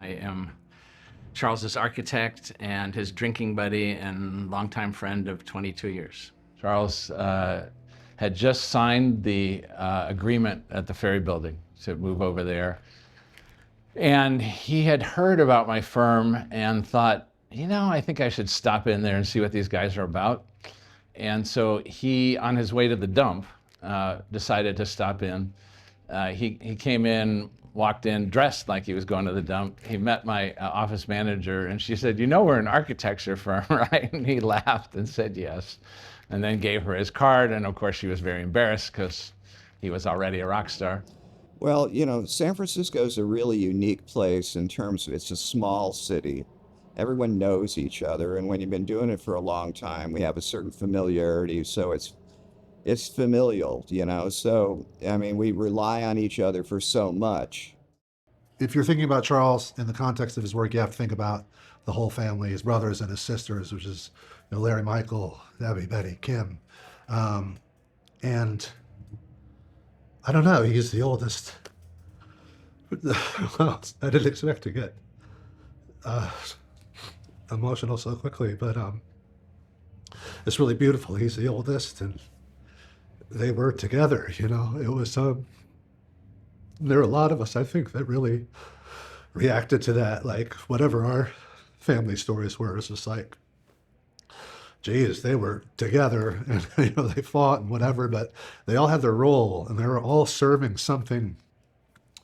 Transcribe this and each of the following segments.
I am Charles's architect and his drinking buddy and longtime friend of 22 years. Charles had just signed the agreement at the Ferry Building to move over there. And he had heard about my firm and thought, I think I should stop in there and see what these guys are about. And so he, on his way to the dump, decided to stop in. He came in, walked in, dressed like he was going to the dump. He met my office manager, and she said, we're an architecture firm, right? And he laughed and said yes, and then gave her his card. And of course, she was very embarrassed because he was already a rock star. Well, San Francisco is a really unique place in terms of it's a small city. Everyone knows each other, and when you've been doing it for a long time, we have a certain familiarity, so it's familial, So, we rely on each other for so much. If you're thinking about Charles in the context of his work, you have to think about the whole family, his brothers and his sisters, which is Larry, Michael, Debbie, Betty, Kim. And I don't know, he's the oldest. Well, I didn't expect to get emotional so quickly, but it's really beautiful. He's the oldest, and they were together, It was, there are a lot of us, I think, that really reacted to that, like, whatever our family stories were, it's just like, geez, they were together, and, they fought and whatever, but they all had their role, and they were all serving something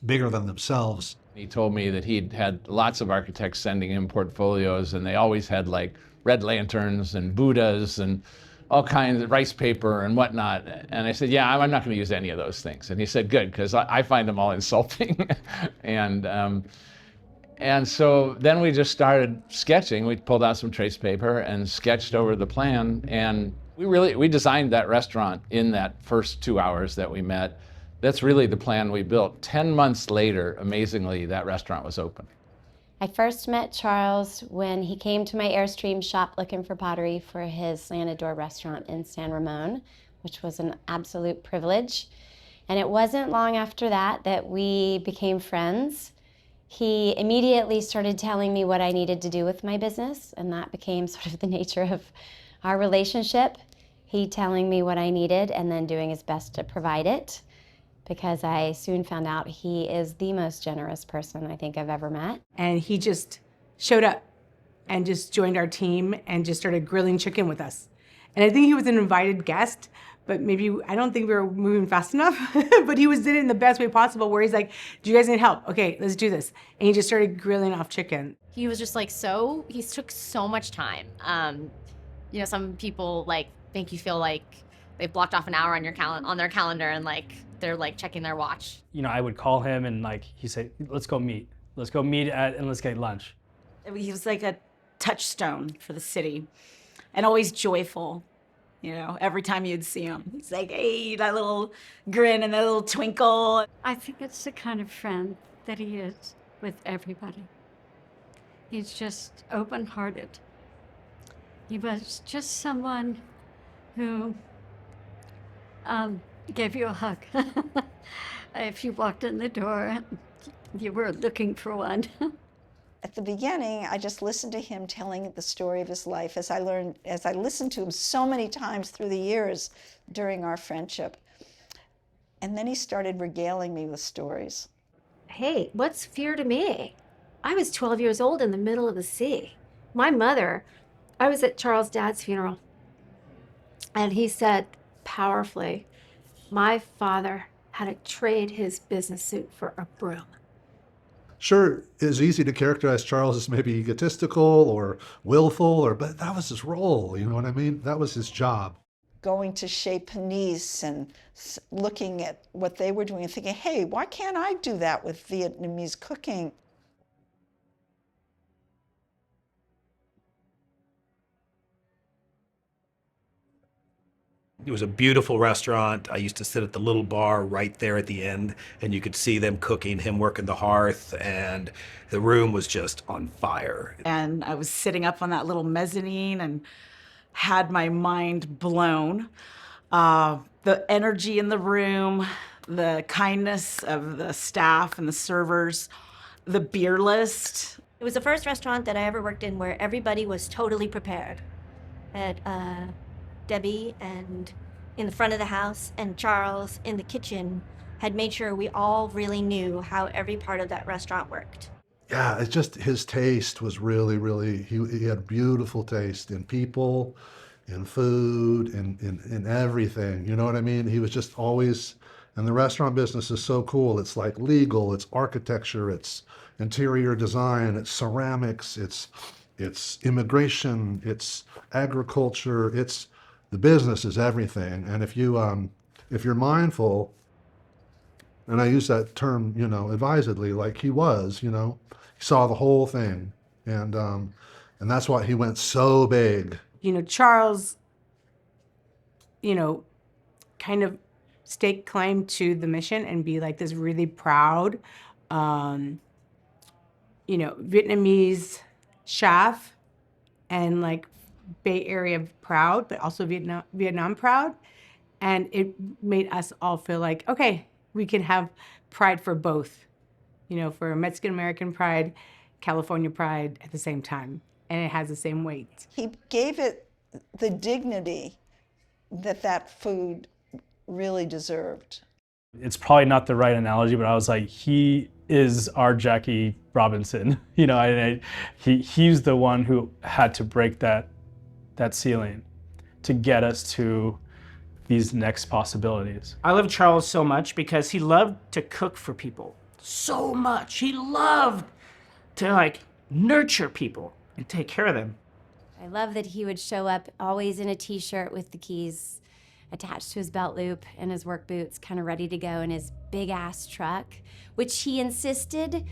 bigger than themselves. He told me that he'd had lots of architects sending him portfolios, and they always had like red lanterns and Buddhas and all kinds of rice paper and whatnot. And I said, yeah, I'm not going to use any of those things. And he said, good, because I find them all insulting. And so then we just started sketching. We pulled out some trace paper and sketched over the plan. And we designed that restaurant in that first 2 hours that we met. That's really the plan we built. 10 months later, amazingly, that restaurant was open. I first met Charles when he came to my Airstream shop looking for pottery for his Slanted Door restaurant in San Ramon, which was an absolute privilege. And it wasn't long after that we became friends. He immediately started telling me what I needed to do with my business, and that became sort of the nature of our relationship. He telling me what I needed and then doing his best to provide it, because I soon found out he is the most generous person I think I've ever met. And he just showed up and just joined our team and just started grilling chicken with us. And I think he was an invited guest, but I don't think we were moving fast enough, but he did it in the best way possible, where he's like, do you guys need help? Okay, let's do this. And he just started grilling off chicken. He was just like he took so much time. Some people make you feel like they've blocked off an hour on their calendar, and they're checking their watch. I would call him and he'd say, let's go meet and let's get lunch. He was like a touchstone for the city, and always joyful. Every time you'd see him, he's like, hey, that little grin and that little twinkle. I think it's the kind of friend that he is with everybody. He's just open-hearted. He was just someone who gave you a hug. If you walked in the door, you were looking for one. At the beginning, I just listened to him telling the story of his life as I listened to him so many times through the years during our friendship. And then he started regaling me with stories. Hey, what's fear to me? I was 12 years old in the middle of the sea. My mother, I was at Charles' dad's funeral, and he said powerfully, my father had to trade his business suit for a broom. Sure, it's easy to characterize Charles as maybe egotistical or willful, but that was his role, you know what I mean? That was his job. Going to Chez Panisse and looking at what they were doing and thinking, hey, why can't I do that with Vietnamese cooking? It was a beautiful restaurant. I used to sit at the little bar right there at the end, and you could see them cooking, him working the hearth, and the room was just on fire. And I was sitting up on that little mezzanine and had my mind blown. The energy in the room, the kindness of the staff and the servers, the beer list. It was the first restaurant that I ever worked in where everybody was totally prepared. At Debbie and in the front of the house and Charles in the kitchen had made sure we all really knew how every part of that restaurant worked. Yeah, it's just his taste was really, he had beautiful taste in people, in food, in everything. You know what I mean? He was just always, and the restaurant business is so cool. It's like legal, it's architecture, it's interior design, it's ceramics, it's immigration, it's agriculture, it's the business is everything. And if you're mindful, and I use that term, you know, advisedly, like he was, you know, he saw the whole thing, and that's why he went so big. You know, Charles, you know, kind of stake claim to the mission and be like this really proud, you know, Vietnamese chef and like Bay Area proud, but also Vietnam proud. And it made us all feel like, okay, we can have pride for both, you know, for Mexican American pride, California pride at the same time. And it has the same weight. He gave it the dignity that food really deserved. It's probably not the right analogy, but I was like, he is our Jackie Robinson. You know, he's the one who had to break that ceiling to get us to these next possibilities. I love Charles so much because he loved to cook for people so much. He loved to like nurture people and take care of them. I love that he would show up always in a t-shirt with the keys attached to his belt loop and his work boots, kind of ready to go in his big ass truck, which he insisted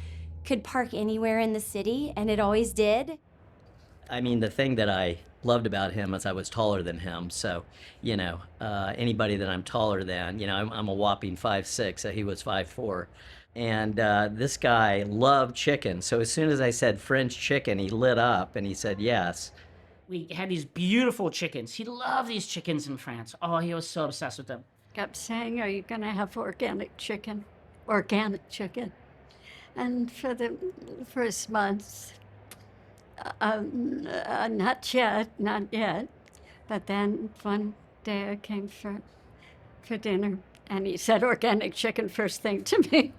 could park anywhere in the city, and it always did. I mean, the thing that I loved about him is I was taller than him. So, you know, anybody that I'm taller than, you know, I'm a whopping 5'6", so he was 5'4". And this guy loved chicken. So as soon as I said French chicken, he lit up and he said yes. We had these beautiful chickens. He loved these chickens in France. Oh, he was so obsessed with them. Kept saying, are you going to have organic chicken? Organic chicken. And for the first months, not yet. But then one day I came for dinner, and he said organic chicken first thing to me.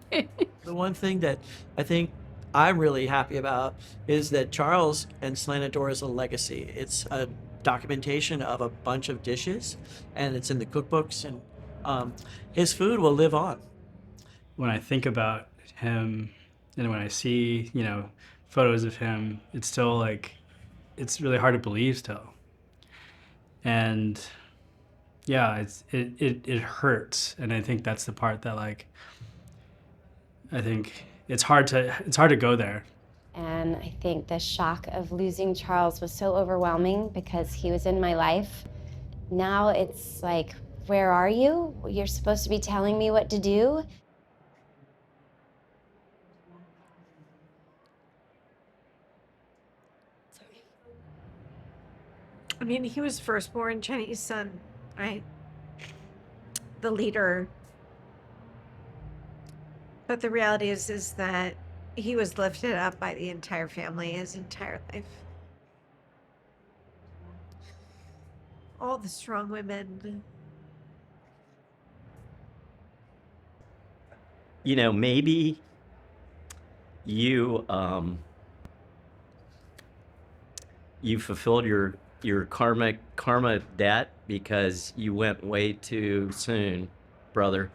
The one thing that I think I'm really happy about is that Charles and Slanted Door is a legacy. It's a documentation of a bunch of dishes, and it's in the cookbooks, and his food will live on. When I think about him, and when I see, you know, photos of him, it's still like, it's really hard to believe still. And yeah, it hurts. And I think that's the part that, like, I think it's hard to go there. And I think the shock of losing Charles was so overwhelming because he was in my life. Now it's like, where are you? You're supposed to be telling me what to do. I mean, he was firstborn Chinese son, right? The leader. But the reality is that he was lifted up by the entire family his entire life. All the strong women. You know, maybe you fulfilled your karma debt because you went way too soon, brother.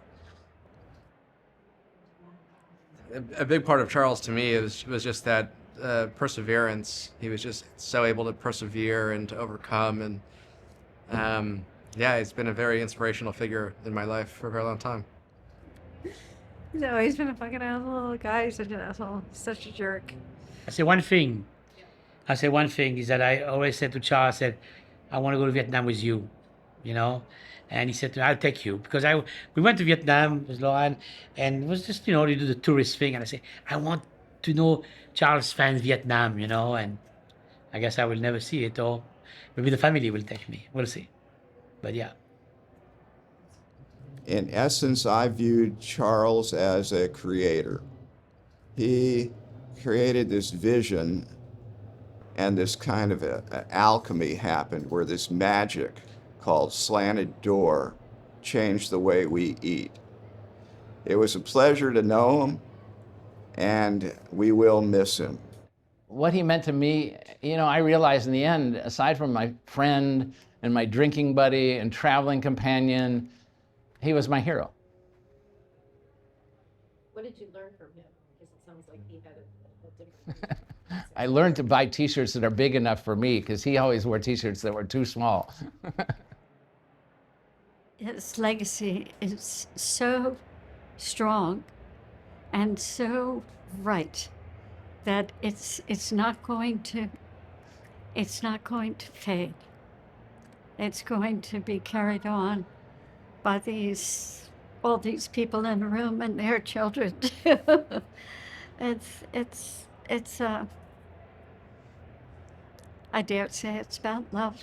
A big part of Charles to me was just that perseverance. He was just so able to persevere and to overcome, and yeah, he's been a very inspirational figure in my life for a very long time. He's always been a fucking asshole guy. He's such an asshole. Such a jerk. I say one thing is that I always said to Charles, I said, I want to go to Vietnam with you, you know? And he said, I'll take you. Because we went to Vietnam with Lauren, and it was just, you know, you do the tourist thing. And I said, I want to know Charles Phan's Vietnam, you know? And I guess I will never see it, or maybe the family will take me. We'll see. But yeah. In essence, I viewed Charles as a creator. He created this vision, and this kind of a alchemy happened where this magic called Slanted Door changed the way we eat. It was a pleasure to know him, and we will miss him. What he meant to me, I realized in the end, aside from my friend and my drinking buddy and traveling companion, he was my hero. What did you learn from him? Because it sounds like he had a different. I learned to buy t-shirts that are big enough for me because he always wore t-shirts that were too small. His legacy is so strong and so right that it's not going to fade. It's going to be carried on by all these people in the room and their children too. It's I dare say it's about love.